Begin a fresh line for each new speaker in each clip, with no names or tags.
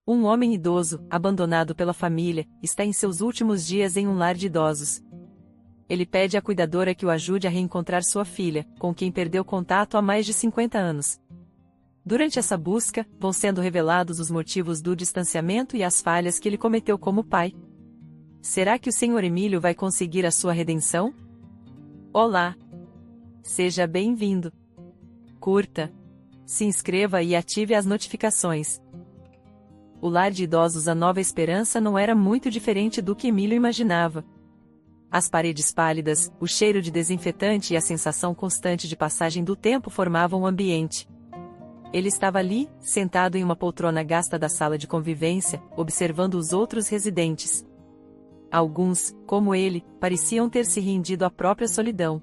Um homem idoso, abandonado pela família, está em seus últimos dias em um lar de idosos. Ele pede à cuidadora que o ajude a reencontrar sua filha, com quem perdeu contato há mais de 50 anos. Durante essa busca, vão sendo revelados os motivos do distanciamento e as falhas que ele cometeu como pai. Será que o Sr. Emílio vai conseguir a sua redenção? Olá! Seja bem-vindo! Curta, se inscreva e ative as notificações. O lar de idosos A Nova Esperança não era muito diferente do que Emílio imaginava. As paredes pálidas, o cheiro de desinfetante e a sensação constante de passagem do tempo formavam o ambiente. Ele estava ali, sentado em uma poltrona gasta da sala de convivência, observando os outros residentes. Alguns, como ele, pareciam ter se rendido à própria solidão.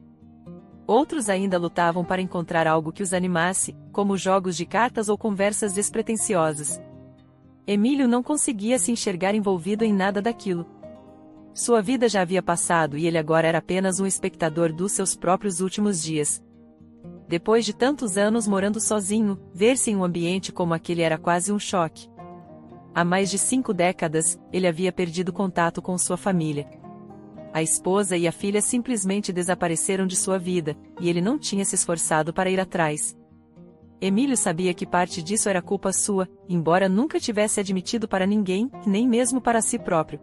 Outros ainda lutavam para encontrar algo que os animasse, como jogos de cartas ou conversas despretensiosas. Emílio não conseguia se enxergar envolvido em nada daquilo. Sua vida já havia passado e ele agora era apenas um espectador dos seus próprios últimos dias. Depois de tantos anos morando sozinho, ver-se em um ambiente como aquele era quase um choque. Há mais de 5 décadas, ele havia perdido contato com sua família. A esposa e a filha simplesmente desapareceram de sua vida, e ele não tinha se esforçado para ir atrás. Emílio sabia que parte disso era culpa sua, embora nunca tivesse admitido para ninguém, nem mesmo para si próprio.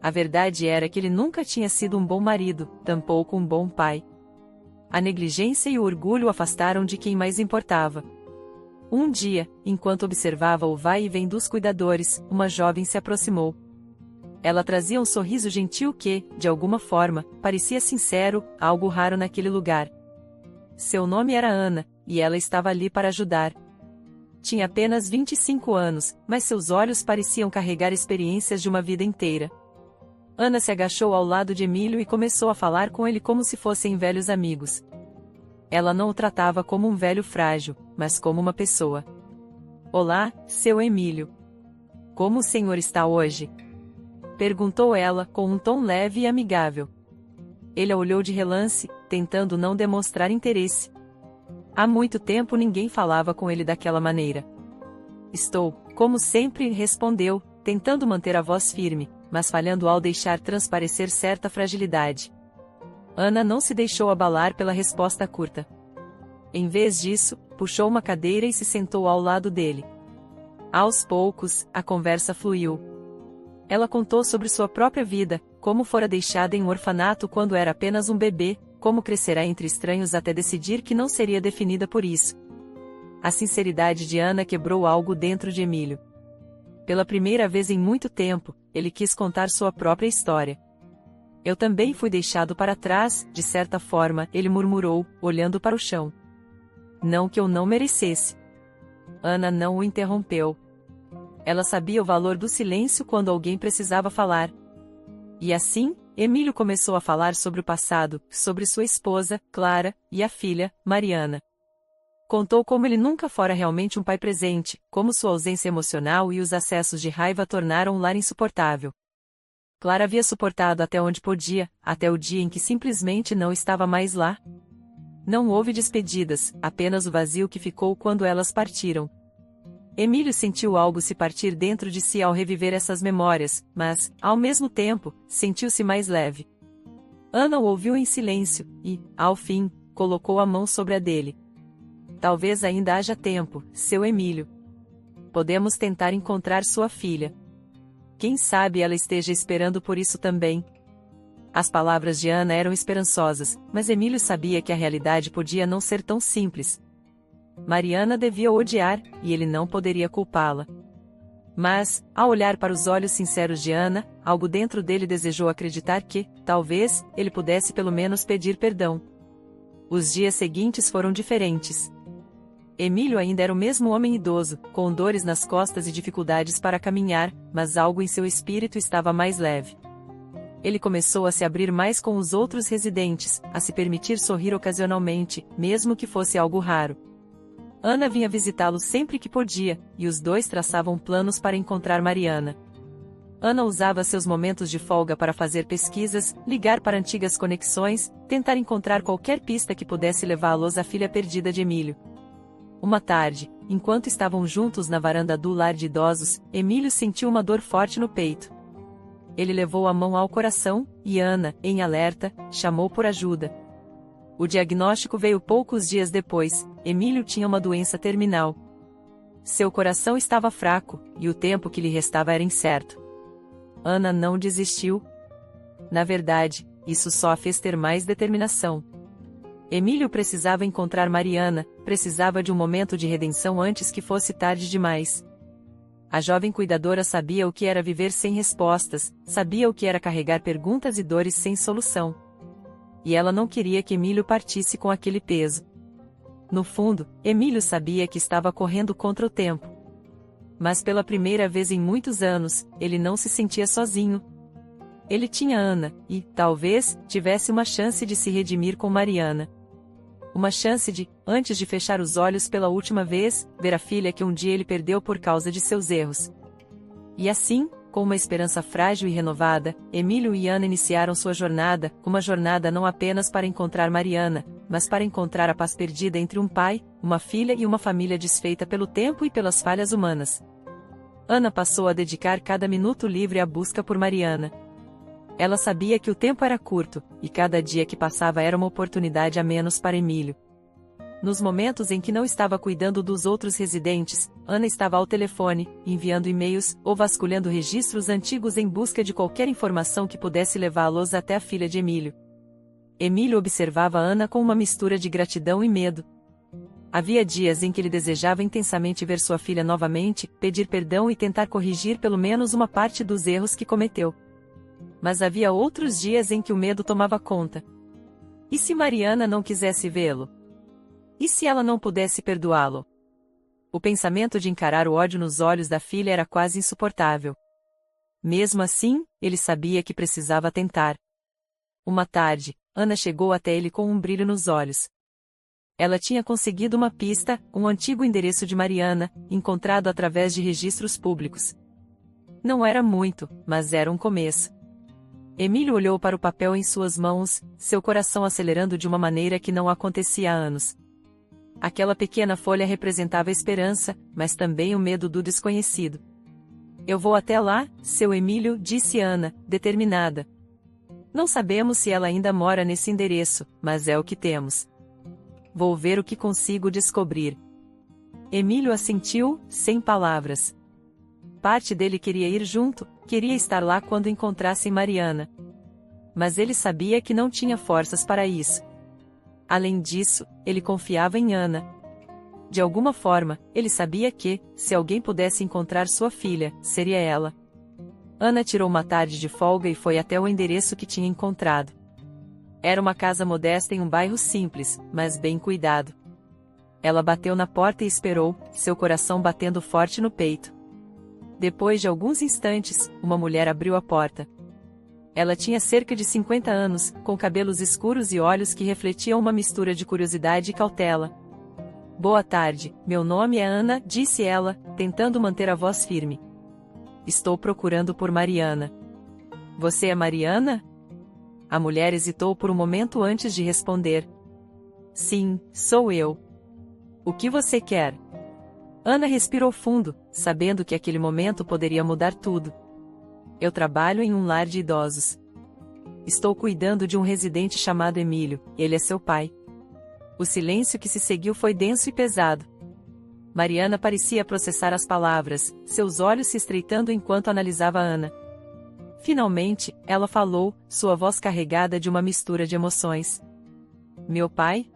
A verdade era que ele nunca tinha sido um bom marido, tampouco um bom pai. A negligência e o orgulho o afastaram de quem mais importava. Um dia, enquanto observava o vai e vem dos cuidadores, uma jovem se aproximou. Ela trazia um sorriso gentil que, de alguma forma, parecia sincero, algo raro naquele lugar. Seu nome era Ana, e ela estava ali para ajudar. Tinha apenas 25 anos, mas seus olhos pareciam carregar experiências de uma vida inteira. Ana se agachou ao lado de Emílio e começou a falar com ele como se fossem velhos amigos. Ela não o tratava como um velho frágil, mas como uma pessoa. Olá, seu Emílio. Como o senhor está hoje? Perguntou ela, com um tom leve e amigável. Ele a olhou de relance, tentando não demonstrar interesse. Há muito tempo ninguém falava com ele daquela maneira. Estou, como sempre, respondeu, tentando manter a voz firme, mas falhando ao deixar transparecer certa fragilidade. Ana não se deixou abalar pela resposta curta. Em vez disso, puxou uma cadeira e se sentou ao lado dele. Aos poucos, a conversa fluiu. Ela contou sobre sua própria vida, como fora deixada em um orfanato quando era apenas um bebê, como crescerá entre estranhos até decidir que não seria definida por isso. A sinceridade de Ana quebrou algo dentro de Emílio. Pela primeira vez em muito tempo, ele quis contar sua própria história. Eu também fui deixado para trás, de certa forma, ele murmurou, olhando para o chão. Não que eu não merecesse. Ana não o interrompeu. Ela sabia o valor do silêncio quando alguém precisava falar. E assim, Emílio começou a falar sobre o passado, sobre sua esposa, Clara, e a filha, Mariana. Contou como ele nunca fora realmente um pai presente, como sua ausência emocional e os acessos de raiva tornaram o lar insuportável. Clara havia suportado até onde podia, até o dia em que simplesmente não estava mais lá. Não houve despedidas, apenas o vazio que ficou quando elas partiram. Emílio sentiu algo se partir dentro de si ao reviver essas memórias, mas, ao mesmo tempo, sentiu-se mais leve. Ana o ouviu em silêncio, e, ao fim, colocou a mão sobre a dele. Talvez ainda haja tempo, seu Emílio. Podemos tentar encontrar sua filha. Quem sabe ela esteja esperando por isso também. As palavras de Ana eram esperançosas, mas Emílio sabia que a realidade podia não ser tão simples. Mariana devia o odiar, e ele não poderia culpá-la. Mas, ao olhar para os olhos sinceros de Ana, algo dentro dele desejou acreditar que, talvez, ele pudesse pelo menos pedir perdão. Os dias seguintes foram diferentes. Emílio ainda era o mesmo homem idoso, com dores nas costas e dificuldades para caminhar, mas algo em seu espírito estava mais leve. Ele começou a se abrir mais com os outros residentes, a se permitir sorrir ocasionalmente, mesmo que fosse algo raro. Ana vinha visitá-lo sempre que podia, e os dois traçavam planos para encontrar Mariana. Ana usava seus momentos de folga para fazer pesquisas, ligar para antigas conexões, tentar encontrar qualquer pista que pudesse levá-los à filha perdida de Emílio. Uma tarde, enquanto estavam juntos na varanda do lar de idosos, Emílio sentiu uma dor forte no peito. Ele levou a mão ao coração, e Ana, em alerta, chamou por ajuda. O diagnóstico veio poucos dias depois. Emílio tinha uma doença terminal. Seu coração estava fraco, e o tempo que lhe restava era incerto. Ana não desistiu. Na verdade, isso só a fez ter mais determinação. Emílio precisava encontrar Mariana, precisava de um momento de redenção antes que fosse tarde demais. A jovem cuidadora sabia o que era viver sem respostas, sabia o que era carregar perguntas e dores sem solução. E ela não queria que Emílio partisse com aquele peso. No fundo, Emílio sabia que estava correndo contra o tempo. Mas pela primeira vez em muitos anos, ele não se sentia sozinho. Ele tinha Ana, e, talvez, tivesse uma chance de se redimir com Mariana. Uma chance de, antes de fechar os olhos pela última vez, ver a filha que um dia ele perdeu por causa de seus erros. E assim, com uma esperança frágil e renovada, Emílio e Ana iniciaram sua jornada, uma jornada não apenas para encontrar Mariana, mas para encontrar a paz perdida entre um pai, uma filha e uma família desfeita pelo tempo e pelas falhas humanas. Ana passou a dedicar cada minuto livre à busca por Mariana. Ela sabia que o tempo era curto, e cada dia que passava era uma oportunidade a menos para Emílio. Nos momentos em que não estava cuidando dos outros residentes, Ana estava ao telefone, enviando e-mails, ou vasculhando registros antigos em busca de qualquer informação que pudesse levá-los até a filha de Emílio. Emílio observava Ana com uma mistura de gratidão e medo. Havia dias em que ele desejava intensamente ver sua filha novamente, pedir perdão e tentar corrigir pelo menos uma parte dos erros que cometeu. Mas havia outros dias em que o medo tomava conta. E se Mariana não quisesse vê-lo? E se ela não pudesse perdoá-lo? O pensamento de encarar o ódio nos olhos da filha era quase insuportável. Mesmo assim, ele sabia que precisava tentar. Uma tarde, Ana chegou até ele com um brilho nos olhos. Ela tinha conseguido uma pista, um antigo endereço de Mariana, encontrado através de registros públicos. Não era muito, mas era um começo. Emílio olhou para o papel em suas mãos, seu coração acelerando de uma maneira que não acontecia há anos. Aquela pequena folha representava a esperança, mas também o medo do desconhecido. Eu vou até lá, seu Emílio, disse Ana, determinada. Não sabemos se ela ainda mora nesse endereço, mas é o que temos. Vou ver o que consigo descobrir. Emílio assentiu, sem palavras. Parte dele queria ir junto, queria estar lá quando encontrassem Mariana. Mas ele sabia que não tinha forças para isso. Além disso, ele confiava em Ana. De alguma forma, ele sabia que, se alguém pudesse encontrar sua filha, seria ela. Ana tirou uma tarde de folga e foi até o endereço que tinha encontrado. Era uma casa modesta em um bairro simples, mas bem cuidado. Ela bateu na porta e esperou, seu coração batendo forte no peito. Depois de alguns instantes, uma mulher abriu a porta. Ela tinha cerca de 50 anos, com cabelos escuros e olhos que refletiam uma mistura de curiosidade e cautela. Boa tarde, meu nome é Ana, disse ela, tentando manter a voz firme. Estou procurando por Mariana. Você é Mariana? A mulher hesitou por um momento antes de responder. Sim, sou eu. O que você quer? Ana respirou fundo, sabendo que aquele momento poderia mudar tudo. Eu trabalho em um lar de idosos. Estou cuidando de um residente chamado Emílio, ele é seu pai. O silêncio que se seguiu foi denso e pesado. Mariana parecia processar as palavras, seus olhos se estreitando enquanto analisava Ana. Finalmente, ela falou, sua voz carregada de uma mistura de emoções. Meu pai?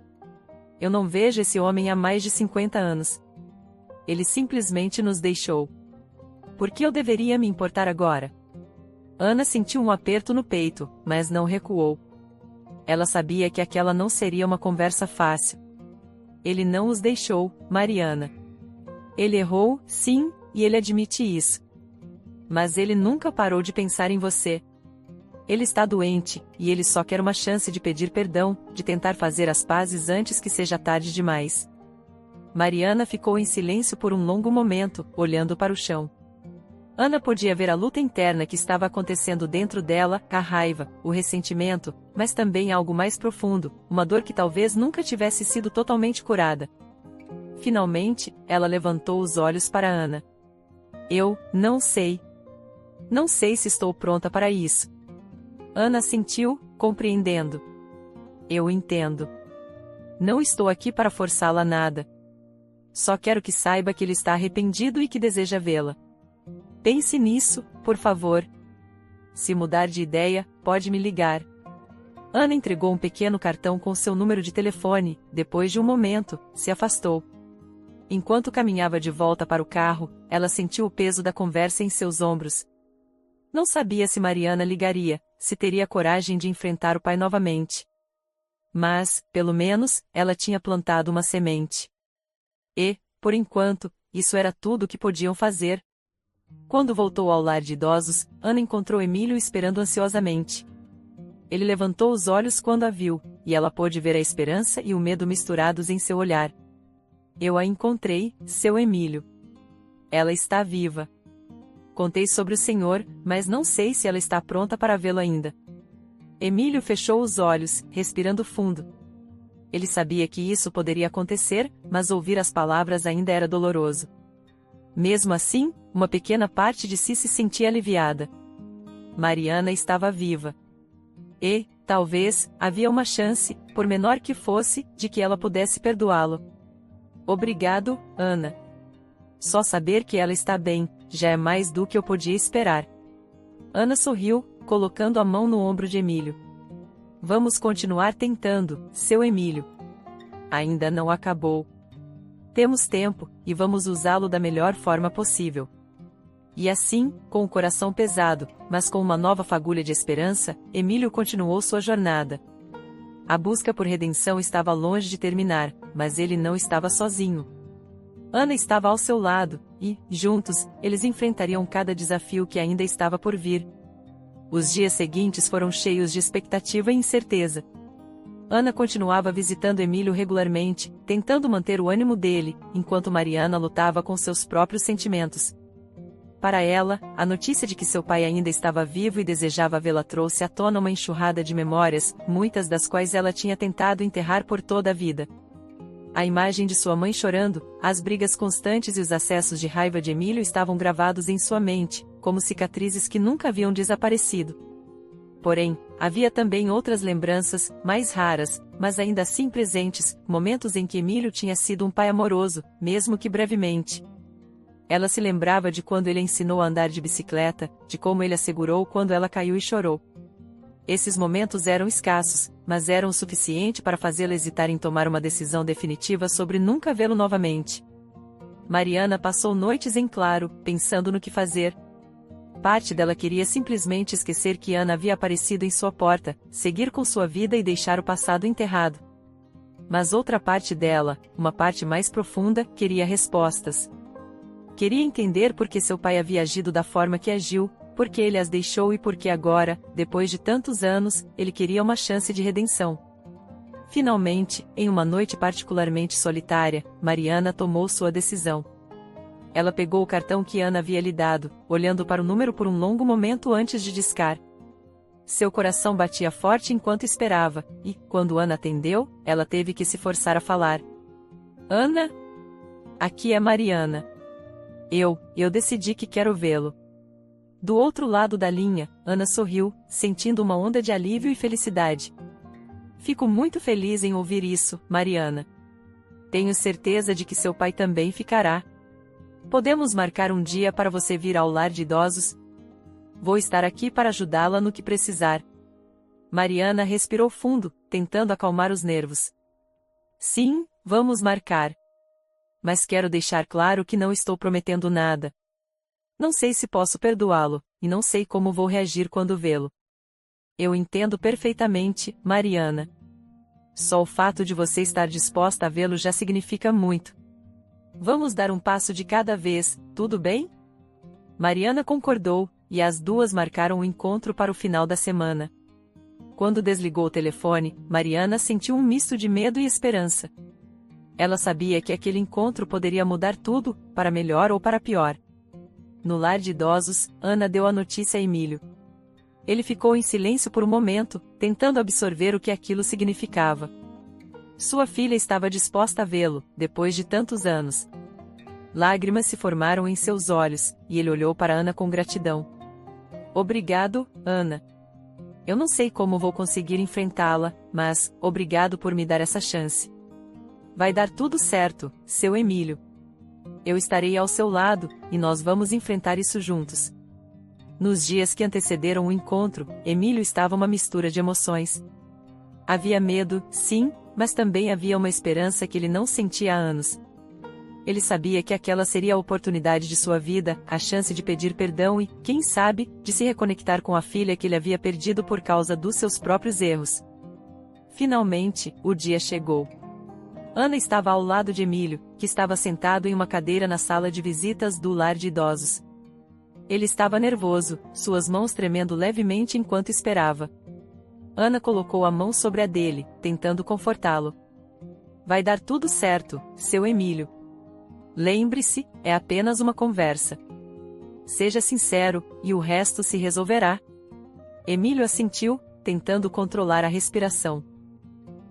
Eu não vejo esse homem há mais de 50 anos. Ele simplesmente nos deixou. Por que eu deveria me importar agora? Ana sentiu um aperto no peito, mas não recuou. Ela sabia que aquela não seria uma conversa fácil. Ele não os deixou, Mariana. Ele errou, sim, e ele admite isso. Mas ele nunca parou de pensar em você. Ele está doente, e ele só quer uma chance de pedir perdão, de tentar fazer as pazes antes que seja tarde demais. Mariana ficou em silêncio por um longo momento, olhando para o chão. Ana podia ver a luta interna que estava acontecendo dentro dela, a raiva, o ressentimento, mas também algo mais profundo, uma dor que talvez nunca tivesse sido totalmente curada. Finalmente, ela levantou os olhos para Ana. Eu não sei. Não sei se estou pronta para isso. Ana assentiu, compreendendo. Eu entendo. Não estou aqui para forçá-la a nada. Só quero que saiba que ele está arrependido e que deseja vê-la. Pense nisso, por favor. Se mudar de ideia, pode me ligar. Ana entregou um pequeno cartão com seu número de telefone, depois de um momento, se afastou. Enquanto caminhava de volta para o carro, ela sentiu o peso da conversa em seus ombros. Não sabia se Mariana ligaria, se teria coragem de enfrentar o pai novamente. Mas, pelo menos, ela tinha plantado uma semente. E, por enquanto, isso era tudo o que podiam fazer. Quando voltou ao lar de idosos, Ana encontrou Emílio esperando ansiosamente. Ele levantou os olhos quando a viu, e ela pôde ver a esperança e o medo misturados em seu olhar. Eu a encontrei, seu Emílio. Ela está viva. Contei sobre o senhor, mas não sei se ela está pronta para vê-lo ainda. Emílio fechou os olhos, respirando fundo. Ele sabia que isso poderia acontecer, mas ouvir as palavras ainda era doloroso. Mesmo assim, uma pequena parte de si se sentia aliviada. Mariana estava viva. E, talvez, havia uma chance, por menor que fosse, de que ela pudesse perdoá-lo. Obrigado, Ana. Só saber que ela está bem, já é mais do que eu podia esperar. Ana sorriu, colocando a mão no ombro de Emílio. Vamos continuar tentando, seu Emílio. Ainda não acabou. Temos tempo, e vamos usá-lo da melhor forma possível. E assim, com o coração pesado, mas com uma nova fagulha de esperança, Emílio continuou sua jornada. A busca por redenção estava longe de terminar, mas ele não estava sozinho. Ana estava ao seu lado, e, juntos, eles enfrentariam cada desafio que ainda estava por vir. Os dias seguintes foram cheios de expectativa e incerteza. Ana continuava visitando Emílio regularmente, tentando manter o ânimo dele, enquanto Mariana lutava com seus próprios sentimentos. Para ela, a notícia de que seu pai ainda estava vivo e desejava vê-la trouxe à tona uma enxurrada de memórias, muitas das quais ela tinha tentado enterrar por toda a vida. A imagem de sua mãe chorando, as brigas constantes e os acessos de raiva de Emílio estavam gravados em sua mente, como cicatrizes que nunca haviam desaparecido. Porém, havia também outras lembranças, mais raras, mas ainda assim presentes, momentos em que Emílio tinha sido um pai amoroso, mesmo que brevemente. Ela se lembrava de quando ele a ensinou a andar de bicicleta, de como ele a segurou quando ela caiu e chorou. Esses momentos eram escassos, mas eram o suficiente para fazê-la hesitar em tomar uma decisão definitiva sobre nunca vê-lo novamente. Mariana passou noites em claro, pensando no que fazer. Parte dela queria simplesmente esquecer que Ana havia aparecido em sua porta, seguir com sua vida e deixar o passado enterrado. Mas outra parte dela, uma parte mais profunda, queria respostas. Queria entender por que seu pai havia agido da forma que agiu, por que ele as deixou e por que agora, depois de tantos anos, ele queria uma chance de redenção. Finalmente, em uma noite particularmente solitária, Mariana tomou sua decisão. Ela pegou o cartão que Ana havia lhe dado, olhando para o número por um longo momento antes de discar. Seu coração batia forte enquanto esperava, e, quando Ana atendeu, ela teve que se forçar a falar. Ana? Aqui é Mariana. Eu decidi que quero vê-lo. Do outro lado da linha, Ana sorriu, sentindo uma onda de alívio e felicidade. Fico muito feliz em ouvir isso, Mariana. Tenho certeza de que seu pai também ficará. Podemos marcar um dia para você vir ao lar de idosos? Vou estar aqui para ajudá-la no que precisar. Mariana respirou fundo, tentando acalmar os nervos. Sim, vamos marcar. Mas quero deixar claro que não estou prometendo nada. Não sei se posso perdoá-lo, e não sei como vou reagir quando vê-lo. Eu entendo perfeitamente, Mariana. Só o fato de você estar disposta a vê-lo já significa muito. Vamos dar um passo de cada vez, tudo bem? Mariana concordou, e as duas marcaram o encontro para o final da semana. Quando desligou o telefone, Mariana sentiu um misto de medo e esperança. Ela sabia que aquele encontro poderia mudar tudo, para melhor ou para pior. No lar de idosos, Ana deu a notícia a Emílio. Ele ficou em silêncio por um momento, tentando absorver o que aquilo significava. Sua filha estava disposta a vê-lo, depois de tantos anos. Lágrimas se formaram em seus olhos, e ele olhou para Ana com gratidão. Obrigado, Ana. Eu não sei como vou conseguir enfrentá-la, mas, obrigado por me dar essa chance. Vai dar tudo certo, seu Emílio. Eu estarei ao seu lado, e nós vamos enfrentar isso juntos. Nos dias que antecederam o encontro, Emílio estava uma mistura de emoções. Havia medo, sim, mas também havia uma esperança que ele não sentia há anos. Ele sabia que aquela seria a oportunidade de sua vida, a chance de pedir perdão e, quem sabe, de se reconectar com a filha que ele havia perdido por causa dos seus próprios erros. Finalmente, o dia chegou. Ana estava ao lado de Emílio, que estava sentado em uma cadeira na sala de visitas do lar de idosos. Ele estava nervoso, suas mãos tremendo levemente enquanto esperava. Ana colocou a mão sobre a dele, tentando confortá-lo. Vai dar tudo certo, seu Emílio. Lembre-se, é apenas uma conversa. Seja sincero, e o resto se resolverá. Emílio assentiu, tentando controlar a respiração.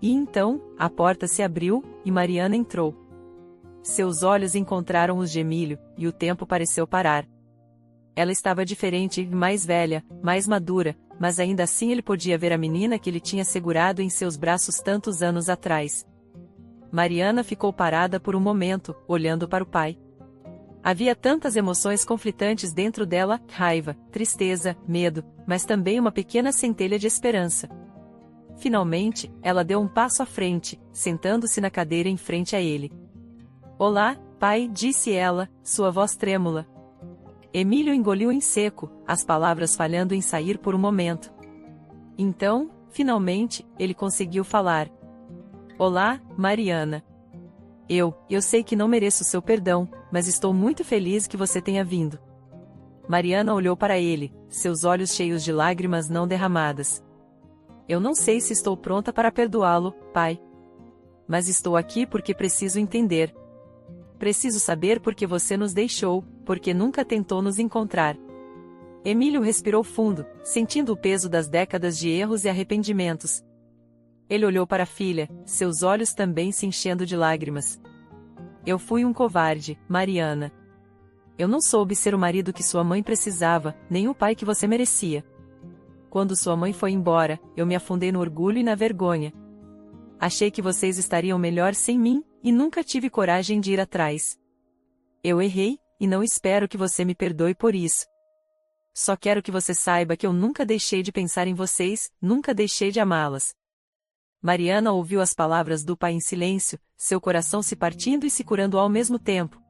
E então, a porta se abriu, e Mariana entrou. Seus olhos encontraram os de Emílio, e o tempo pareceu parar. Ela estava diferente, mais velha, mais madura, mas ainda assim ele podia ver a menina que ele tinha segurado em seus braços tantos anos atrás. Mariana ficou parada por um momento, olhando para o pai. Havia tantas emoções conflitantes dentro dela, raiva, tristeza, medo, mas também uma pequena centelha de esperança. Finalmente, ela deu um passo à frente, sentando-se na cadeira em frente a ele. Olá, pai, disse ela, sua voz trêmula. Emílio engoliu em seco, as palavras falhando em sair por um momento. Então, finalmente, ele conseguiu falar. Olá, Mariana. Eu sei que não mereço seu perdão, mas estou muito feliz que você tenha vindo. Mariana olhou para ele, seus olhos cheios de lágrimas não derramadas. Eu não sei se estou pronta para perdoá-lo, pai. Mas estou aqui porque preciso entender. Preciso saber por que você nos deixou, porque nunca tentou nos encontrar. Emílio respirou fundo, sentindo o peso das décadas de erros e arrependimentos. Ele olhou para a filha, seus olhos também se enchendo de lágrimas. Eu fui um covarde, Mariana. Eu não soube ser o marido que sua mãe precisava, nem o pai que você merecia. Quando sua mãe foi embora, eu me afundei no orgulho e na vergonha. Achei que vocês estariam melhor sem mim, e nunca tive coragem de ir atrás. Eu errei, e não espero que você me perdoe por isso. Só quero que você saiba que eu nunca deixei de pensar em vocês, nunca deixei de amá-las. Mariana ouviu as palavras do pai em silêncio, seu coração se partindo e se curando ao mesmo tempo.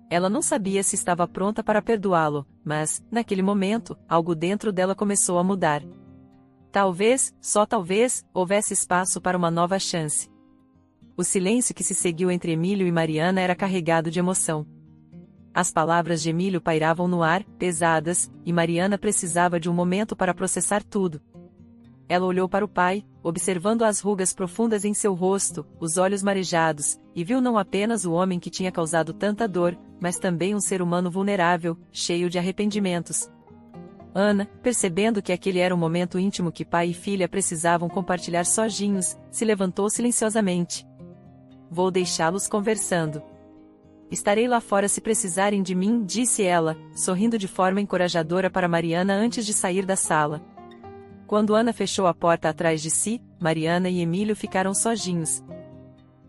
Ela não sabia se estava pronta para perdoá-lo, mas, naquele momento, algo dentro dela começou a mudar. Talvez, só talvez, houvesse espaço para uma nova chance. O silêncio que se seguiu entre Emílio e Mariana era carregado de emoção. As palavras de Emílio pairavam no ar, pesadas, e Mariana precisava de um momento para processar tudo. Ela olhou para o pai, observando as rugas profundas em seu rosto, os olhos marejados, e viu não apenas o homem que tinha causado tanta dor, mas também um ser humano vulnerável, cheio de arrependimentos. Ana, percebendo que aquele era um momento íntimo que pai e filha precisavam compartilhar sozinhos, se levantou silenciosamente. Vou deixá-los conversando. Estarei lá fora se precisarem de mim, disse ela, sorrindo de forma encorajadora para Mariana antes de sair da sala. Quando Ana fechou a porta atrás de si, Mariana e Emílio ficaram sozinhos.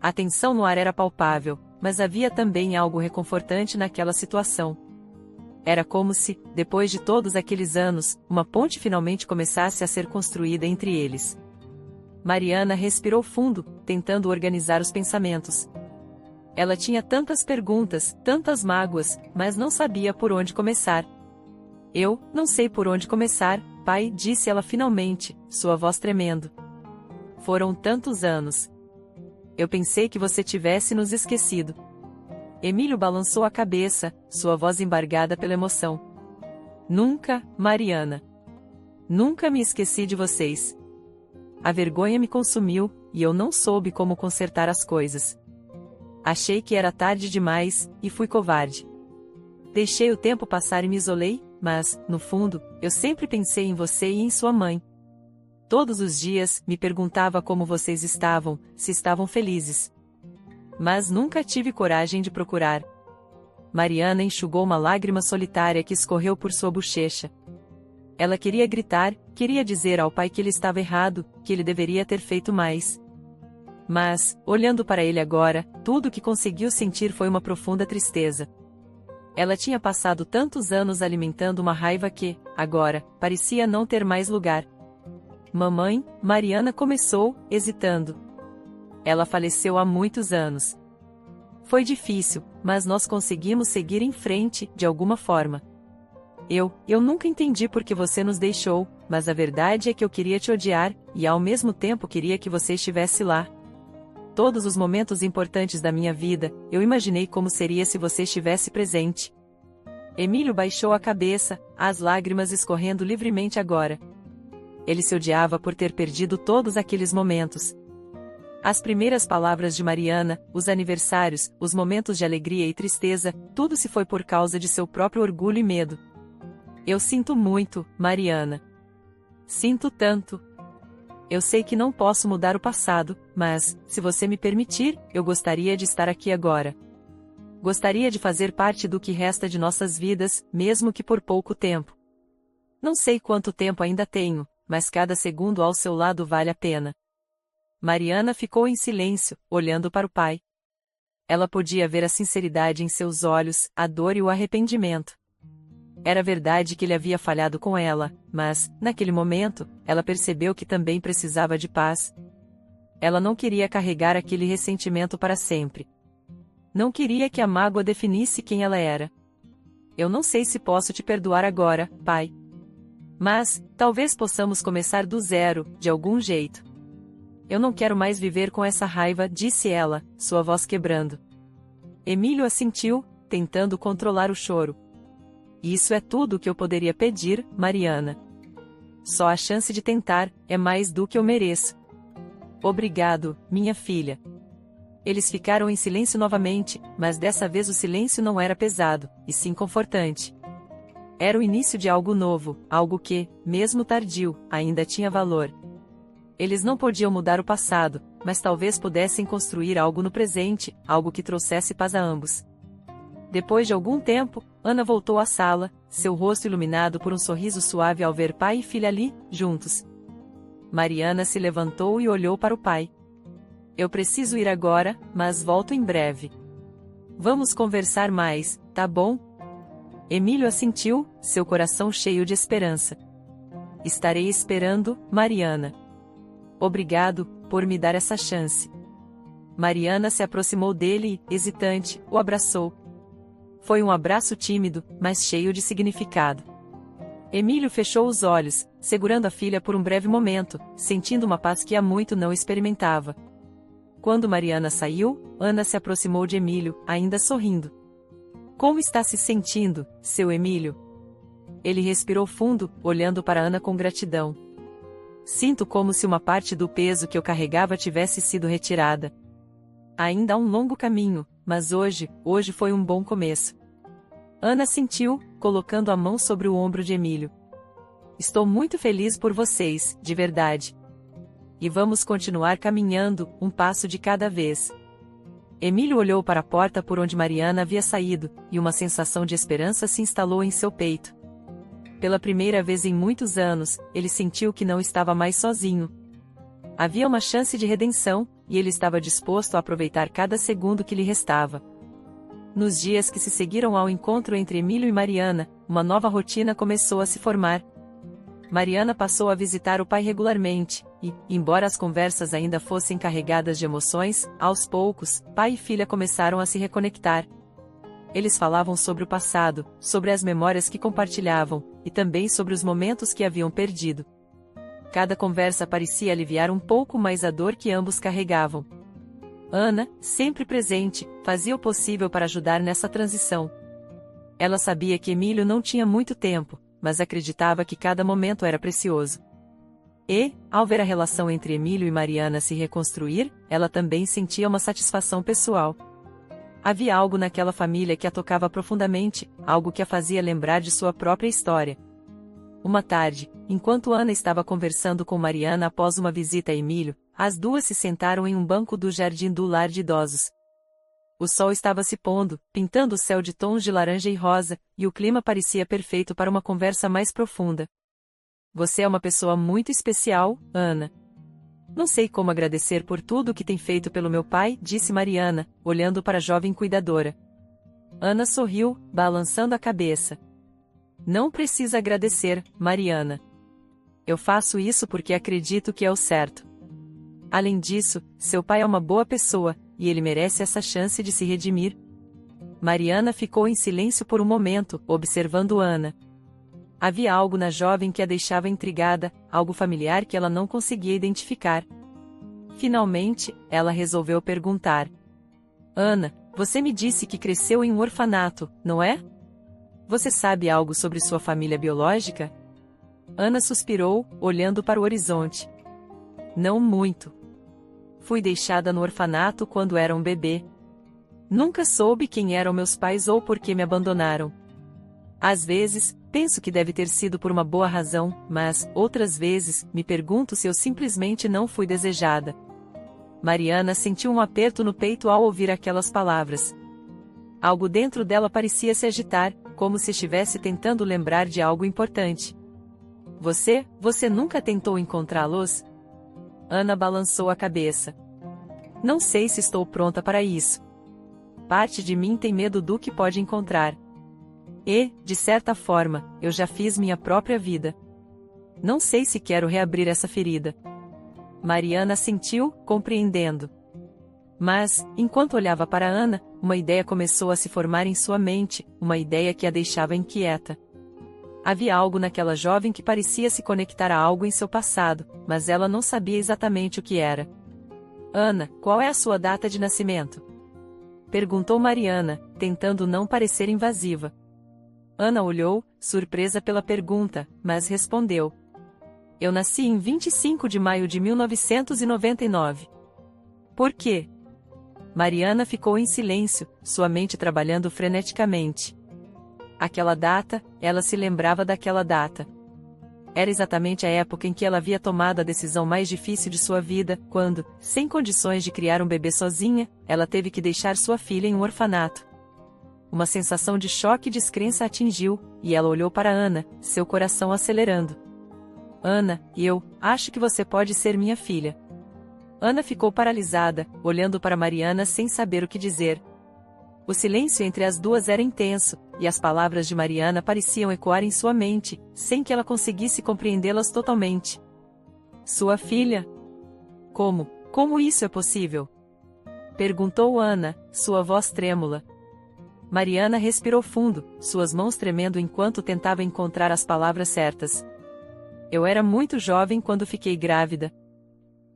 A tensão no ar era palpável, mas havia também algo reconfortante naquela situação. Era como se, depois de todos aqueles anos, uma ponte finalmente começasse a ser construída entre eles. Mariana respirou fundo, tentando organizar os pensamentos. Ela tinha tantas perguntas, tantas mágoas, mas não sabia por onde começar. Eu não sei por onde começar, pai, disse ela finalmente, sua voz tremendo. Foram tantos anos. Eu pensei que você tivesse nos esquecido. Emílio balançou a cabeça, sua voz embargada pela emoção. Nunca, Mariana. Nunca me esqueci de vocês. A vergonha me consumiu, e eu não soube como consertar as coisas. Achei que era tarde demais, e fui covarde. Deixei o tempo passar e me isolei, mas, no fundo, eu sempre pensei em você e em sua mãe. Todos os dias, me perguntava como vocês estavam, se estavam felizes. Mas nunca tive coragem de procurar. Mariana enxugou uma lágrima solitária que escorreu por sua bochecha. Ela queria gritar, queria dizer ao pai que ele estava errado, que ele deveria ter feito mais. Mas, olhando para ele agora, tudo o que conseguiu sentir foi uma profunda tristeza. Ela tinha passado tantos anos alimentando uma raiva que, agora, parecia não ter mais lugar. Mamãe, Mariana começou, hesitando. Ela faleceu há muitos anos. Foi difícil, mas nós conseguimos seguir em frente, de alguma forma. Eu nunca entendi por que você nos deixou, mas a verdade é que eu queria te odiar, e ao mesmo tempo queria que você estivesse lá. Todos os momentos importantes da minha vida, eu imaginei como seria se você estivesse presente. Emílio baixou a cabeça, as lágrimas escorrendo livremente agora. Ele se odiava por ter perdido todos aqueles momentos. As primeiras palavras de Mariana, os aniversários, os momentos de alegria e tristeza, tudo se foi por causa de seu próprio orgulho e medo. Eu sinto muito, Mariana. Sinto tanto. Eu sei que não posso mudar o passado, mas, se você me permitir, eu gostaria de estar aqui agora. Gostaria de fazer parte do que resta de nossas vidas, mesmo que por pouco tempo. Não sei quanto tempo ainda tenho, mas cada segundo ao seu lado vale a pena. Mariana ficou em silêncio, olhando para o pai. Ela podia ver a sinceridade em seus olhos, a dor e o arrependimento. Era verdade que ele havia falhado com ela, mas, naquele momento, ela percebeu que também precisava de paz. Ela não queria carregar aquele ressentimento para sempre. Não queria que a mágoa definisse quem ela era. Eu não sei se posso te perdoar agora, pai. Mas, talvez possamos começar do zero, de algum jeito. Eu não quero mais viver com essa raiva, disse ela, sua voz quebrando. Emílio assentiu, tentando controlar o choro. Isso é tudo o que eu poderia pedir, Mariana. Só a chance de tentar, é mais do que eu mereço. Obrigado, minha filha. Eles ficaram em silêncio novamente, mas dessa vez o silêncio não era pesado, e sim confortante. Era o início de algo novo, algo que, mesmo tardio, ainda tinha valor. Eles não podiam mudar o passado, mas talvez pudessem construir algo no presente, algo que trouxesse paz a ambos. Depois de algum tempo, Ana voltou à sala, seu rosto iluminado por um sorriso suave ao ver pai e filha ali, juntos. Mariana se levantou e olhou para o pai. Eu preciso ir agora, mas volto em breve. Vamos conversar mais, tá bom? Emílio assentiu, seu coração cheio de esperança. Estarei esperando, Mariana. Obrigado, por me dar essa chance. Mariana se aproximou dele e, hesitante, o abraçou. Foi um abraço tímido, mas cheio de significado. Emílio fechou os olhos, segurando a filha por um breve momento, sentindo uma paz que há muito não experimentava. Quando Mariana saiu, Ana se aproximou de Emílio, ainda sorrindo. Como está se sentindo, seu Emílio? Ele respirou fundo, olhando para Ana com gratidão. Sinto como se uma parte do peso que eu carregava tivesse sido retirada. Ainda há um longo caminho, mas hoje foi um bom começo. Ana sentiu, colocando a mão sobre o ombro de Emílio. Estou muito feliz por vocês, de verdade. E vamos continuar caminhando, um passo de cada vez. Emílio olhou para a porta por onde Mariana havia saído, e uma sensação de esperança se instalou em seu peito. Pela primeira vez em muitos anos, ele sentiu que não estava mais sozinho. Havia uma chance de redenção, e ele estava disposto a aproveitar cada segundo que lhe restava. Nos dias que se seguiram ao encontro entre Emílio e Mariana, uma nova rotina começou a se formar. Mariana passou a visitar o pai regularmente, e, embora as conversas ainda fossem carregadas de emoções, aos poucos, pai e filha começaram a se reconectar. Eles falavam sobre o passado, sobre as memórias que compartilhavam, e também sobre os momentos que haviam perdido. Cada conversa parecia aliviar um pouco mais a dor que ambos carregavam. Ana, sempre presente, fazia o possível para ajudar nessa transição. Ela sabia que Emílio não tinha muito tempo, mas acreditava que cada momento era precioso. E, ao ver a relação entre Emílio e Mariana se reconstruir, ela também sentia uma satisfação pessoal. Havia algo naquela família que a tocava profundamente, algo que a fazia lembrar de sua própria história. Uma tarde, enquanto Ana estava conversando com Mariana após uma visita a Emílio, as duas se sentaram em um banco do jardim do lar de idosos. O sol estava se pondo, pintando o céu de tons de laranja e rosa, e o clima parecia perfeito para uma conversa mais profunda. Você é uma pessoa muito especial, Ana. Não sei como agradecer por tudo o que tem feito pelo meu pai, disse Mariana, olhando para a jovem cuidadora. Ana sorriu, balançando a cabeça. Não precisa agradecer, Mariana. Eu faço isso porque acredito que é o certo. Além disso, seu pai é uma boa pessoa, e ele merece essa chance de se redimir. Mariana ficou em silêncio por um momento, observando Ana. Havia algo na jovem que a deixava intrigada, algo familiar que ela não conseguia identificar. Finalmente, ela resolveu perguntar. Ana, você me disse que cresceu em um orfanato, não é? Você sabe algo sobre sua família biológica? Ana suspirou, olhando para o horizonte. Não muito. Fui deixada no orfanato quando era um bebê. Nunca soube quem eram meus pais ou por que me abandonaram. Às vezes, penso que deve ter sido por uma boa razão, mas, outras vezes, me pergunto se eu simplesmente não fui desejada. Mariana sentiu um aperto no peito ao ouvir aquelas palavras. Algo dentro dela parecia se agitar, como se estivesse tentando lembrar de algo importante. Você nunca tentou encontrá-los? Ana balançou a cabeça. Não sei se estou pronta para isso. Parte de mim tem medo do que pode encontrar. E, de certa forma, eu já fiz minha própria vida. Não sei se quero reabrir essa ferida. Mariana sentiu, compreendendo. Mas, enquanto olhava para Ana, uma ideia começou a se formar em sua mente, uma ideia que a deixava inquieta. Havia algo naquela jovem que parecia se conectar a algo em seu passado, mas ela não sabia exatamente o que era. Ana, qual é a sua data de nascimento? Perguntou Mariana, tentando não parecer invasiva. Ana olhou, surpresa pela pergunta, mas respondeu. Eu nasci em 25 de maio de 1999. Por quê? Mariana ficou em silêncio, sua mente trabalhando freneticamente. Aquela data, ela se lembrava daquela data. Era exatamente a época em que ela havia tomado a decisão mais difícil de sua vida, quando, sem condições de criar um bebê sozinha, ela teve que deixar sua filha em um orfanato. Uma sensação de choque e descrença a atingiu, e ela olhou para Ana, seu coração acelerando. Ana, eu acho que você pode ser minha filha. Ana ficou paralisada, olhando para Mariana sem saber o que dizer. O silêncio entre as duas era intenso, e as palavras de Mariana pareciam ecoar em sua mente, sem que ela conseguisse compreendê-las totalmente. Sua filha? Como isso é possível? Perguntou Ana, sua voz trêmula. Mariana respirou fundo, suas mãos tremendo enquanto tentava encontrar as palavras certas. Eu era muito jovem quando fiquei grávida.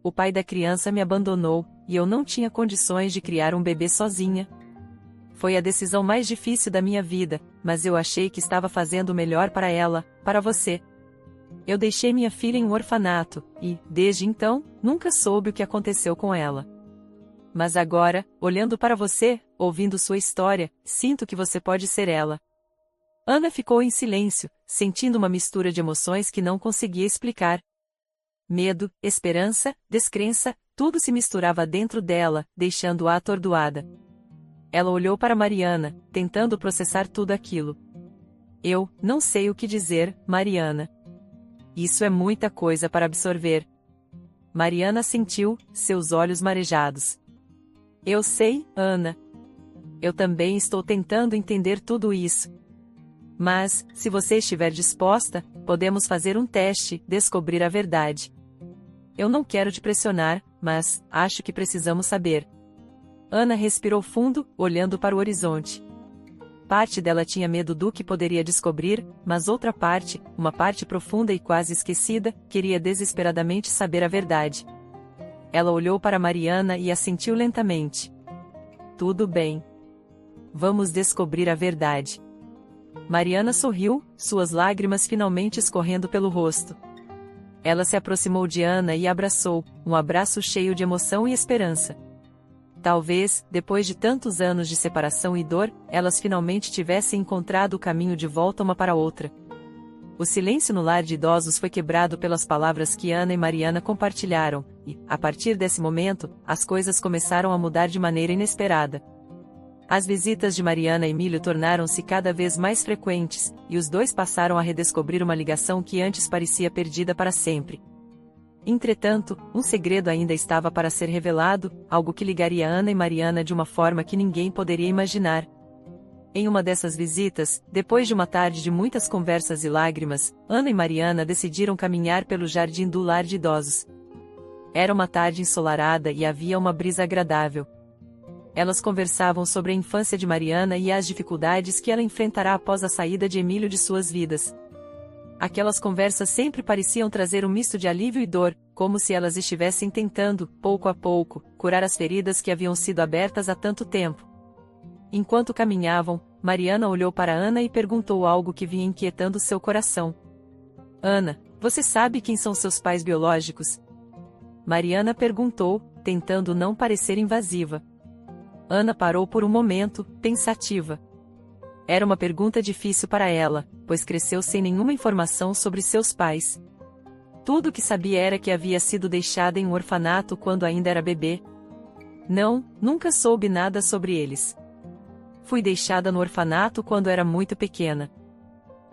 O pai da criança me abandonou, e eu não tinha condições de criar um bebê sozinha. Foi a decisão mais difícil da minha vida, mas eu achei que estava fazendo o melhor para ela, para você. Eu deixei minha filha em um orfanato, e, desde então, nunca soube o que aconteceu com ela. Mas agora, olhando para você, ouvindo sua história, sinto que você pode ser ela. Ana ficou em silêncio, sentindo uma mistura de emoções que não conseguia explicar. Medo, esperança, descrença, tudo se misturava dentro dela, deixando-a atordoada. Ela olhou para Mariana, tentando processar tudo aquilo. Eu não sei o que dizer, Mariana. Isso é muita coisa para absorver. Mariana sentiu, seus olhos marejados. Eu sei, Ana. Eu também estou tentando entender tudo isso. Mas, se você estiver disposta, podemos fazer um teste, descobrir a verdade. Eu não quero te pressionar, mas acho que precisamos saber. Ana respirou fundo, olhando para o horizonte. Parte dela tinha medo do que poderia descobrir, mas outra parte, uma parte profunda e quase esquecida, queria desesperadamente saber a verdade. Ela olhou para Mariana e assentiu lentamente. Tudo bem. Vamos descobrir a verdade. Mariana sorriu, suas lágrimas finalmente escorrendo pelo rosto. Ela se aproximou de Ana e a abraçou, um abraço cheio de emoção e esperança. Talvez, depois de tantos anos de separação e dor, elas finalmente tivessem encontrado o caminho de volta uma para a outra. O silêncio no lar de idosos foi quebrado pelas palavras que Ana e Mariana compartilharam, e, a partir desse momento, as coisas começaram a mudar de maneira inesperada. As visitas de Mariana e Emílio tornaram-se cada vez mais frequentes, e os dois passaram a redescobrir uma ligação que antes parecia perdida para sempre. Entretanto, um segredo ainda estava para ser revelado, algo que ligaria Ana e Mariana de uma forma que ninguém poderia imaginar. Em uma dessas visitas, depois de uma tarde de muitas conversas e lágrimas, Ana e Mariana decidiram caminhar pelo jardim do lar de idosos. Era uma tarde ensolarada e havia uma brisa agradável. Elas conversavam sobre a infância de Mariana e as dificuldades que ela enfrentará após a saída de Emílio de suas vidas. Aquelas conversas sempre pareciam trazer um misto de alívio e dor, como se elas estivessem tentando, pouco a pouco, curar as feridas que haviam sido abertas há tanto tempo. Enquanto caminhavam, Mariana olhou para Ana e perguntou algo que vinha inquietando seu coração. Ana, você sabe quem são seus pais biológicos? Mariana perguntou, tentando não parecer invasiva. Ana parou por um momento, pensativa. Era uma pergunta difícil para ela, pois cresceu sem nenhuma informação sobre seus pais. Tudo o que sabia era que havia sido deixada em um orfanato quando ainda era bebê. Não, nunca soube nada sobre eles. Fui deixada no orfanato quando era muito pequena.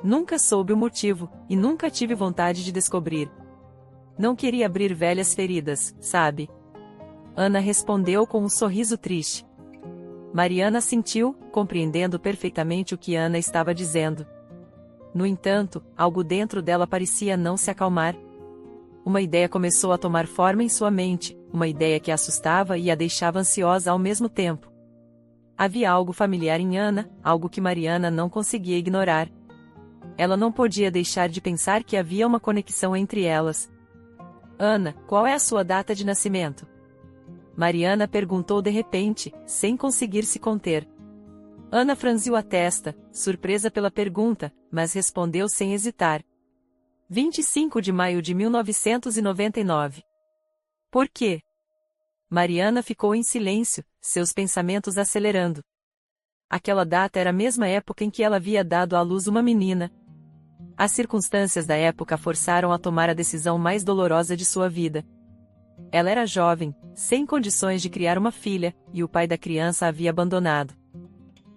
Nunca soube o motivo, e nunca tive vontade de descobrir. Não queria abrir velhas feridas, sabe? Ana respondeu com um sorriso triste. Mariana sentiu, compreendendo perfeitamente o que Ana estava dizendo. No entanto, algo dentro dela parecia não se acalmar. Uma ideia começou a tomar forma em sua mente, uma ideia que a assustava e a deixava ansiosa ao mesmo tempo. Havia algo familiar em Ana, algo que Mariana não conseguia ignorar. Ela não podia deixar de pensar que havia uma conexão entre elas. Ana, qual é a sua data de nascimento? Mariana perguntou de repente, sem conseguir se conter. Ana franziu a testa, surpresa pela pergunta, mas respondeu sem hesitar. 25 de maio de 1999. Por quê? Mariana ficou em silêncio, seus pensamentos acelerando. Aquela data era a mesma época em que ela havia dado à luz uma menina. As circunstâncias da época a forçaram a tomar a decisão mais dolorosa de sua vida. Ela era jovem, sem condições de criar uma filha, e o pai da criança a havia abandonado.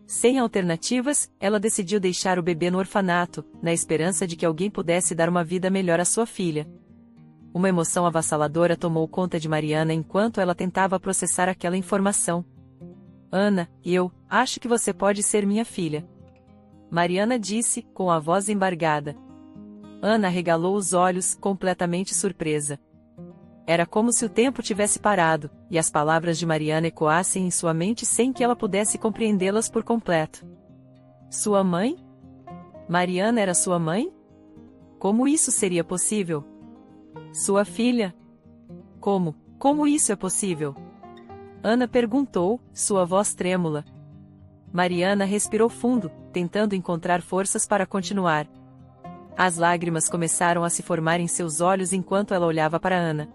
Sem alternativas, ela decidiu deixar o bebê no orfanato, na esperança de que alguém pudesse dar uma vida melhor à sua filha. Uma emoção avassaladora tomou conta de Mariana enquanto ela tentava processar aquela informação. Ana, eu acho que você pode ser minha filha. Mariana disse, com a voz embargada. Ana arregalou os olhos, completamente surpresa. Era como se o tempo tivesse parado, e as palavras de Mariana ecoassem em sua mente sem que ela pudesse compreendê-las por completo. Sua mãe? Mariana era sua mãe? Como isso seria possível? Sua filha? Como isso é possível? Ana perguntou, sua voz trêmula. Mariana respirou fundo, tentando encontrar forças para continuar. As lágrimas começaram a se formar em seus olhos enquanto ela olhava para Ana.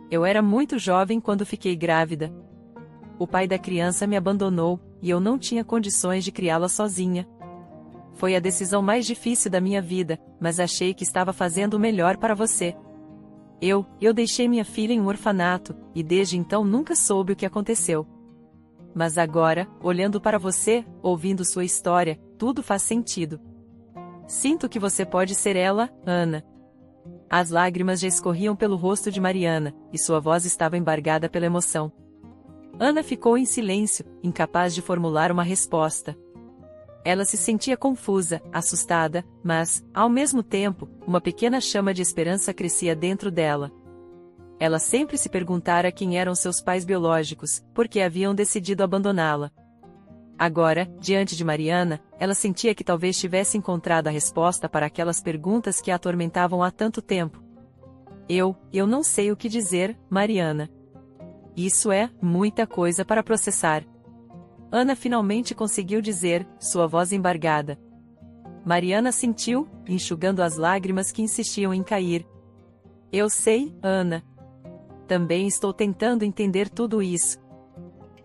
Eu era muito jovem quando fiquei grávida. O pai da criança me abandonou, e eu não tinha condições de criá-la sozinha. Foi a decisão mais difícil da minha vida, mas achei que estava fazendo o melhor para você. Eu deixei minha filha em um orfanato, e desde então nunca soube o que aconteceu. Mas agora, olhando para você, ouvindo sua história, tudo faz sentido. Sinto que você pode ser ela, Ana. As lágrimas já escorriam pelo rosto de Mariana, e sua voz estava embargada pela emoção. Ana ficou em silêncio, incapaz de formular uma resposta. Ela se sentia confusa, assustada, mas, ao mesmo tempo, uma pequena chama de esperança crescia dentro dela. Ela sempre se perguntara quem eram seus pais biológicos, porque haviam decidido abandoná-la. Agora, diante de Mariana, ela sentia que talvez tivesse encontrado a resposta para aquelas perguntas que a atormentavam há tanto tempo. Eu não sei o que dizer, Mariana. Isso é muita coisa para processar. Ana finalmente conseguiu dizer, sua voz embargada. Mariana sentiu, enxugando as lágrimas que insistiam em cair. Eu sei, Ana. Também estou tentando entender tudo isso.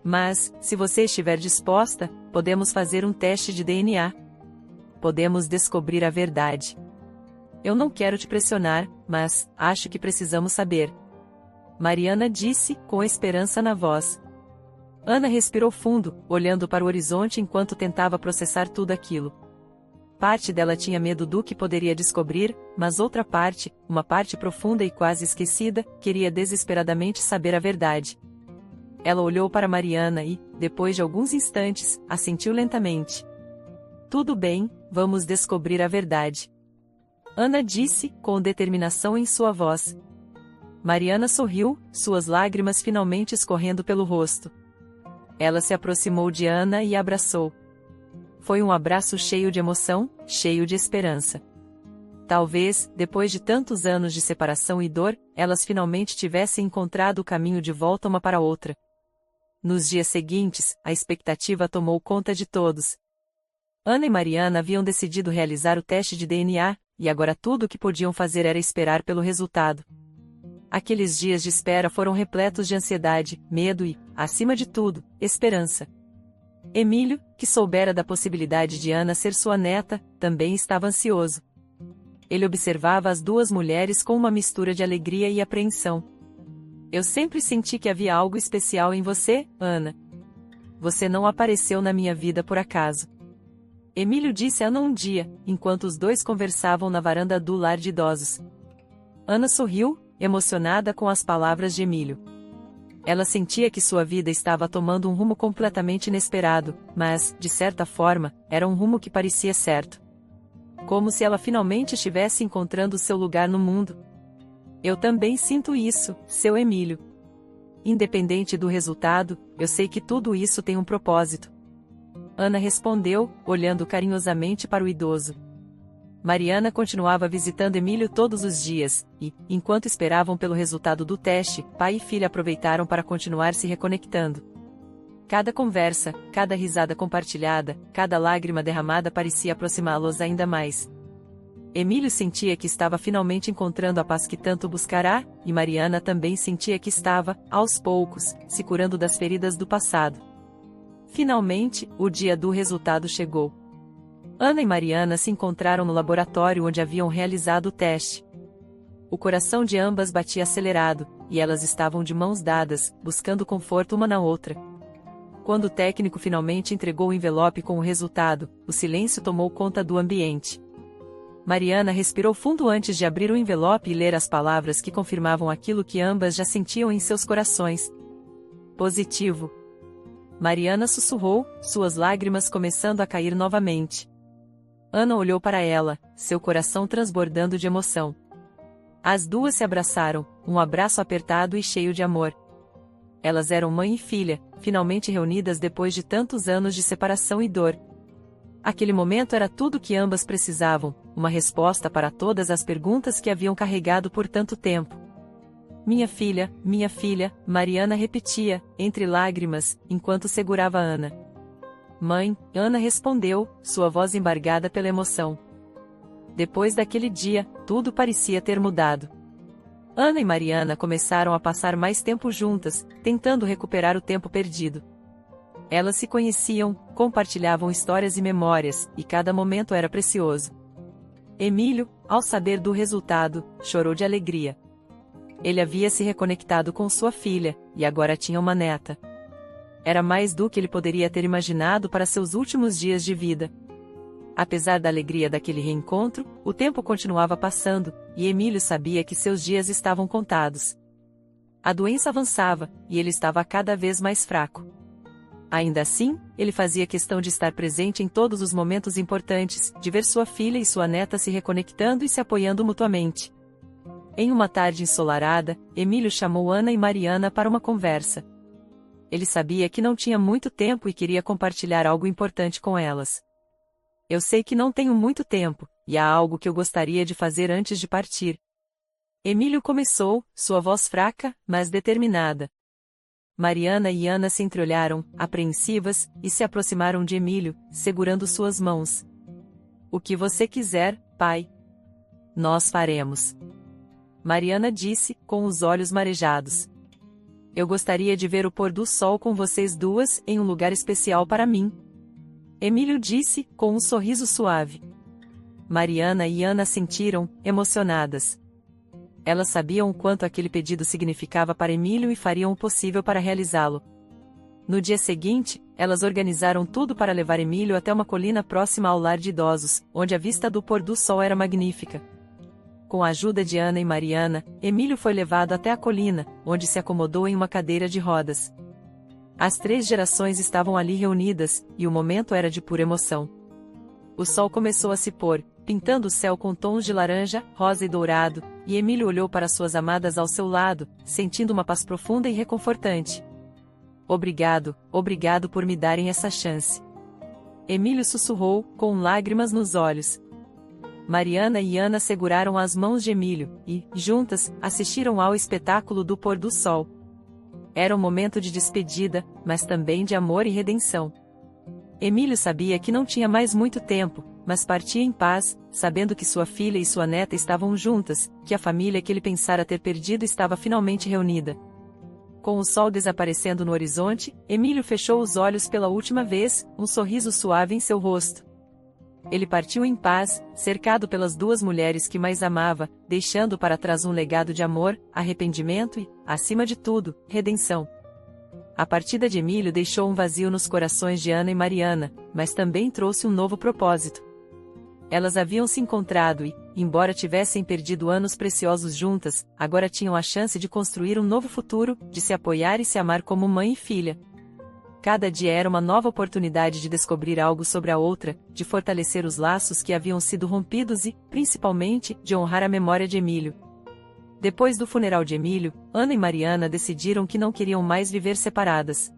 Mas, se você estiver disposta, podemos fazer um teste de DNA. Podemos descobrir a verdade. Eu não quero te pressionar, mas acho que precisamos saber. Mariana disse, com esperança na voz. Ana respirou fundo, olhando para o horizonte enquanto tentava processar tudo aquilo. Parte dela tinha medo do que poderia descobrir, mas outra parte, uma parte profunda e quase esquecida, queria desesperadamente saber a verdade. Ela olhou para Mariana e, depois de alguns instantes, assentiu lentamente. Tudo bem, vamos descobrir a verdade. Ana disse, com determinação em sua voz. Mariana sorriu, suas lágrimas finalmente escorrendo pelo rosto. Ela se aproximou de Ana e a abraçou. Foi um abraço cheio de emoção, cheio de esperança. Talvez, depois de tantos anos de separação e dor, elas finalmente tivessem encontrado o caminho de volta uma para a outra. Nos dias seguintes, a expectativa tomou conta de todos. Ana e Mariana haviam decidido realizar o teste de DNA, e agora tudo o que podiam fazer era esperar pelo resultado. Aqueles dias de espera foram repletos de ansiedade, medo e, acima de tudo, esperança. Emílio, que soubera da possibilidade de Ana ser sua neta, também estava ansioso. Ele observava as duas mulheres com uma mistura de alegria e apreensão. Eu sempre senti que havia algo especial em você, Ana. Você não apareceu na minha vida por acaso. Emílio disse a Ana um dia, enquanto os dois conversavam na varanda do lar de idosos. Ana sorriu, emocionada com as palavras de Emílio. Ela sentia que sua vida estava tomando um rumo completamente inesperado, mas, de certa forma, era um rumo que parecia certo. Como se ela finalmente estivesse encontrando seu lugar no mundo. Eu também sinto isso, seu Emílio. Independente do resultado, eu sei que tudo isso tem um propósito. Ana respondeu, olhando carinhosamente para o idoso. Mariana continuava visitando Emílio todos os dias, e, enquanto esperavam pelo resultado do teste, pai e filha aproveitaram para continuar se reconectando. Cada conversa, cada risada compartilhada, cada lágrima derramada parecia aproximá-los ainda mais. Emílio sentia que estava finalmente encontrando a paz que tanto buscará, e Mariana também sentia que estava, aos poucos, se curando das feridas do passado. Finalmente, o dia do resultado chegou. Ana e Mariana se encontraram no laboratório onde haviam realizado o teste. O coração de ambas batia acelerado, e elas estavam de mãos dadas, buscando conforto uma na outra. Quando o técnico finalmente entregou o envelope com o resultado, o silêncio tomou conta do ambiente. Mariana respirou fundo antes de abrir o envelope e ler as palavras que confirmavam aquilo que ambas já sentiam em seus corações. Positivo. Mariana sussurrou, suas lágrimas começando a cair novamente. Ana olhou para ela, seu coração transbordando de emoção. As duas se abraçaram, um abraço apertado e cheio de amor. Elas eram mãe e filha, finalmente reunidas depois de tantos anos de separação e dor. Aquele momento era tudo que ambas precisavam, uma resposta para todas as perguntas que haviam carregado por tanto tempo. Minha filha, Mariana repetia, entre lágrimas, enquanto segurava Ana. Mãe, Ana respondeu, sua voz embargada pela emoção. Depois daquele dia, tudo parecia ter mudado. Ana e Mariana começaram a passar mais tempo juntas, tentando recuperar o tempo perdido. Elas se conheciam, compartilhavam histórias e memórias, e cada momento era precioso. Emílio, ao saber do resultado, chorou de alegria. Ele havia se reconectado com sua filha, e agora tinha uma neta. Era mais do que ele poderia ter imaginado para seus últimos dias de vida. Apesar da alegria daquele reencontro, o tempo continuava passando, e Emílio sabia que seus dias estavam contados. A doença avançava, e ele estava cada vez mais fraco. Ainda assim, ele fazia questão de estar presente em todos os momentos importantes, de ver sua filha e sua neta se reconectando e se apoiando mutuamente. Em uma tarde ensolarada, Emílio chamou Ana e Mariana para uma conversa. Ele sabia que não tinha muito tempo e queria compartilhar algo importante com elas. Eu sei que não tenho muito tempo, e há algo que eu gostaria de fazer antes de partir. Emílio começou, sua voz fraca, mas determinada. Mariana e Ana se entreolharam, apreensivas, e se aproximaram de Emílio, segurando suas mãos. O que você quiser, pai. Nós faremos. Mariana disse, com os olhos marejados. Eu gostaria de ver o pôr do sol com vocês duas, em um lugar especial para mim. Emílio disse, com um sorriso suave. Mariana e Ana sentiram, emocionadas. Elas sabiam o quanto aquele pedido significava para Emílio e fariam o possível para realizá-lo. No dia seguinte, elas organizaram tudo para levar Emílio até uma colina próxima ao lar de idosos, onde a vista do pôr do sol era magnífica. Com a ajuda de Ana e Mariana, Emílio foi levado até a colina, onde se acomodou em uma cadeira de rodas. As 3 gerações estavam ali reunidas, e o momento era de pura emoção. O sol começou a se pôr, pintando o céu com tons de laranja, rosa e dourado, e Emílio olhou para suas amadas ao seu lado, sentindo uma paz profunda e reconfortante. Obrigado, obrigado por me darem essa chance. Emílio sussurrou, com lágrimas nos olhos. Mariana e Ana seguraram as mãos de Emílio, e, juntas, assistiram ao espetáculo do pôr do sol. Era um momento de despedida, mas também de amor e redenção. Emílio sabia que não tinha mais muito tempo, mas partia em paz, sabendo que sua filha e sua neta estavam juntas, que a família que ele pensara ter perdido estava finalmente reunida. Com o sol desaparecendo no horizonte, Emílio fechou os olhos pela última vez, um sorriso suave em seu rosto. Ele partiu em paz, cercado pelas 2 mulheres que mais amava, deixando para trás um legado de amor, arrependimento e, acima de tudo, redenção. A partida de Emílio deixou um vazio nos corações de Ana e Mariana, mas também trouxe um novo propósito. Elas haviam se encontrado e, embora tivessem perdido anos preciosos juntas, agora tinham a chance de construir um novo futuro, de se apoiar e se amar como mãe e filha. Cada dia era uma nova oportunidade de descobrir algo sobre a outra, de fortalecer os laços que haviam sido rompidos e, principalmente, de honrar a memória de Emílio. Depois do funeral de Emílio, Ana e Mariana decidiram que não queriam mais viver separadas.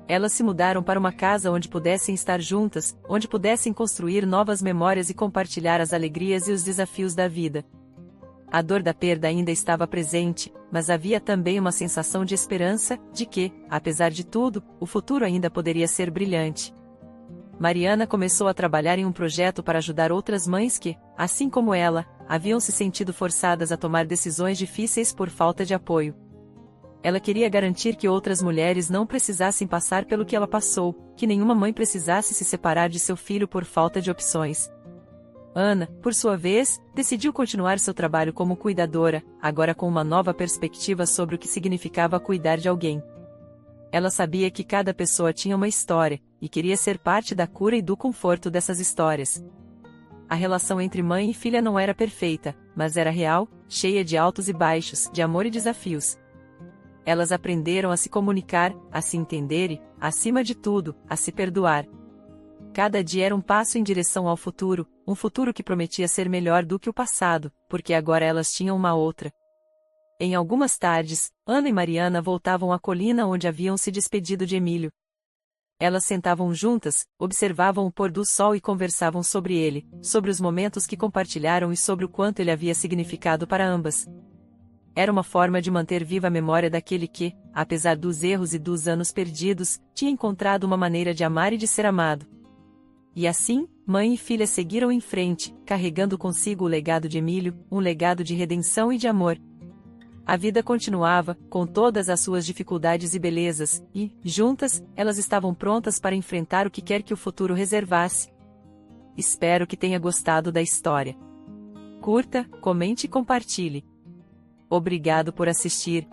Elas se mudaram para uma casa onde pudessem estar juntas, onde pudessem construir novas memórias e compartilhar as alegrias e os desafios da vida. A dor da perda ainda estava presente, mas havia também uma sensação de esperança, de que, apesar de tudo, o futuro ainda poderia ser brilhante. Mariana começou a trabalhar em um projeto para ajudar outras mães que, assim como ela, haviam se sentido forçadas a tomar decisões difíceis por falta de apoio. Ela queria garantir que outras mulheres não precisassem passar pelo que ela passou, que nenhuma mãe precisasse se separar de seu filho por falta de opções. Ana, por sua vez, decidiu continuar seu trabalho como cuidadora, agora com uma nova perspectiva sobre o que significava cuidar de alguém. Ela sabia que cada pessoa tinha uma história, e queria ser parte da cura e do conforto dessas histórias. A relação entre mãe e filha não era perfeita, mas era real, cheia de altos e baixos, de amor e desafios. Elas aprenderam a se comunicar, a se entender e, acima de tudo, a se perdoar. Cada dia era um passo em direção ao futuro, um futuro que prometia ser melhor do que o passado, porque agora elas tinham uma outra. Em algumas tardes, Ana e Mariana voltavam à colina onde haviam se despedido de Emílio. Elas sentavam juntas, observavam o pôr do sol e conversavam sobre ele, sobre os momentos que compartilharam e sobre o quanto ele havia significado para ambas. Era uma forma de manter viva a memória daquele que, apesar dos erros e dos anos perdidos, tinha encontrado uma maneira de amar e de ser amado. E assim, mãe e filha seguiram em frente, carregando consigo o legado de Emílio, um legado de redenção e de amor. A vida continuava, com todas as suas dificuldades e belezas, e, juntas, elas estavam prontas para enfrentar o que quer que o futuro reservasse. Espero que tenha gostado da história. Curta, comente e compartilhe. Obrigado por assistir.